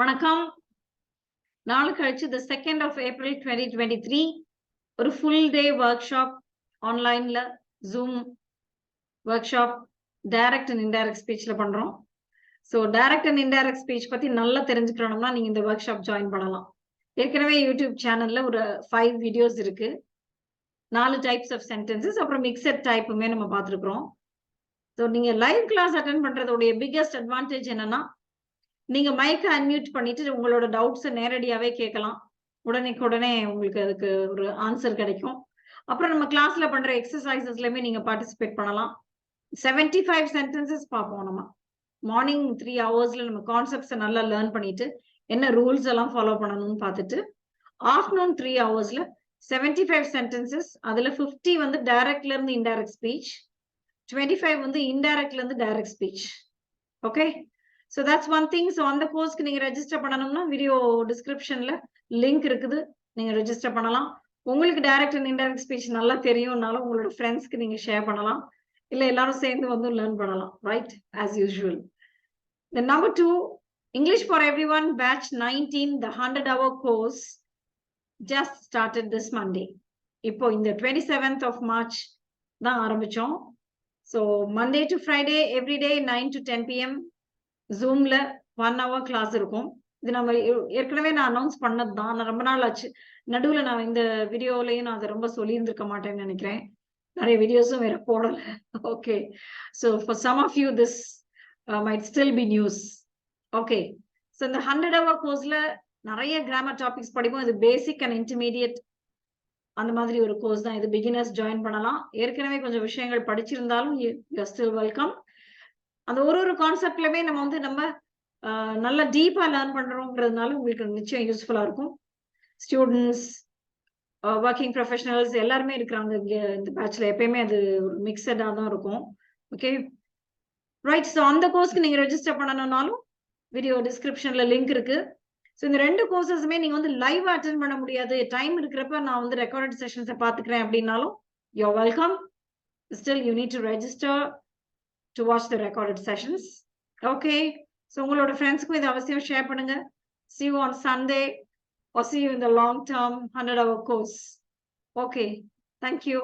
வணக்கம். நாளை கழிச்சு the 2nd of April 2023 ஒரு full day workshop ஆன்லைன்ல Zoom workshop direct and indirect speechல பண்றோம். So direct and indirect speech பத்தி நல்லா தெரிஞ்சுக்கணும்னா நீங்க இந்த workshop join பண்ணலாம். ஏற்கனவே YouTube சேனல்ல ஒரு 5 videos இருக்கு. 4 types of sentences அப்புறம் mixed typeமே நம்ம பார்த்திருக்கிறோம். So நீங்க live class attend பண்றதோட biggest advantage என்னன்னா நீங்க மைக்க அன்மியூட் பண்ணிட்டு உங்களோட டவுட்ஸ் நேரடியாவே கேட்கலாம். உடனே உங்களுக்கு அதுக்கு ஒரு ஆன்சர் கிடைக்கும். அப்புறம் நம்ம கிளாஸ்ல பண்ற எக்ஸசைசஸ்லயுமே நீங்க பார்ட்டிசிபேட் பண்ணலாம். 75 சென்டென்சஸ் பார்ப்போம் நம்ம. மார்னிங் 3 ஹவர்ஸ்ல நம்ம கான்செப்ட்ஸை நல்லா லேர்ன் பண்ணிட்டு என்ன ரூல்ஸ் எல்லாம் ஃபாலோ பண்ணணும்னு பார்த்துட்டு ஆஃப்டர்நூன் 3 ஹவர்ஸ்ல 75 சென்டென்சஸ் அதுல 50 வந்து டைரக்ட்ல இருந்து இன்டைரக்ட் ஸ்பீச், 25 வந்து இன்டைரக்ட்ல இருந்து direct speech. Okay, so that's one thing. So அந்த கோர்ஸ்க்கு நீங்க ரெஜிஸ்டர் பண்ணணும்னா வீடியோ டிஸ்கிரிப்ஷன்ல லிங்க் இருக்குது, நீங்க ரெஜிஸ்டர் பண்ணலாம். உங்களுக்கு டைரக்ட் அண்ட் இன்டைரக்ட் ஸ்பீச் நல்லா தெரியும்னாலும் உங்களோட ஃப்ரெண்ட்ஸ்க்கு நீங்க ஷேர் பண்ணலாம், இல்ல எல்லாரும் சேர்ந்து வந்து லேர்ன் பண்ணலாம். Right, as usual. The number 2 English for Everyone batch 19, the 100-hour course just started this Monday. இப்போ இந்த 27th of March தான் ஆரம்பிச்சோம். So Monday to Friday every day 9 to 10 p.m. Zoomல 1 hour class இருக்கும். இது நம்ம ஏற்கனவே நான் அனௌன்ஸ் பண்ணது தான். நான் ரொம்ப நாள் ஆச்சு. நடுவுல நான் இந்த வீடியோலயும் நான் அதை ரொம்ப சொல்லியிருந்திருக்க மாட்டேன்னு நினைக்கிறேன். நிறைய வீடியோஸும் வேற போடல. Okay, so for some of you this might still be news. Okay, so இந்த 100-hour கோர்ஸ்ல நிறைய கிராமர் டாபிக்ஸ் படிப்போம். இது பேசிக் அண்ட் இன்டர்மீடியட் அந்த மாதிரி ஒரு கோர்ஸ் தான். இது பிகினர்ஸ் ஜாயின் பண்ணலாம். ஏற்கனவே கொஞ்சம் விஷயங்கள் படிச்சிருந்தாலும் யூ ஆர் ஸ்டில் வெல்கம். அந்த ஒரு கான்செப்ட்லயுமே நம்ம வந்து நல்ல டீப்பா லேர்ன் பண்றோம்ன்றதுனால உங்களுக்கு நிச்சயம் யூஸ்ஃபுல்லா இருக்கும். ஸ்டூடெண்ட்ஸ், ஒர்க்கிங் ப்ரொஃபஷனல்ஸ் எல்லாருமே இருக்கிறாங்க இங்க இந்த பேட்ச்ல. எப்பயுமே அது ஒரு மிக்சடா தான் இருக்கும். ஓகே ரைட், ஸோ அந்த கோர்ஸ்க்கு நீங்க ரெஜிஸ்டர் பண்ணணும்னாலும் வீடியோ டிஸ்கிரிப்ஷன்ல லிங்க் இருக்கு. ஸோ இந்த 2 கோர்சஸுமே நீங்க வந்து லைவ் அட்டென்ட் பண்ண முடியாது, டைம் இருக்கிறப்ப நான் வந்து ரெக்கார்டட் செஷன்ஸை பார்த்துக்கிறேன் அப்படின்னாலும் you are welcome. Still you need to register to watch the recorded sessions. Okay, so உங்களோட ஃப்ரெண்ட்ஸ்க்கும் இதை அவசியம் ஷேர் பண்ணுங்க. See you on Sunday or see you in the long term 100-hour course. Okay, thank you.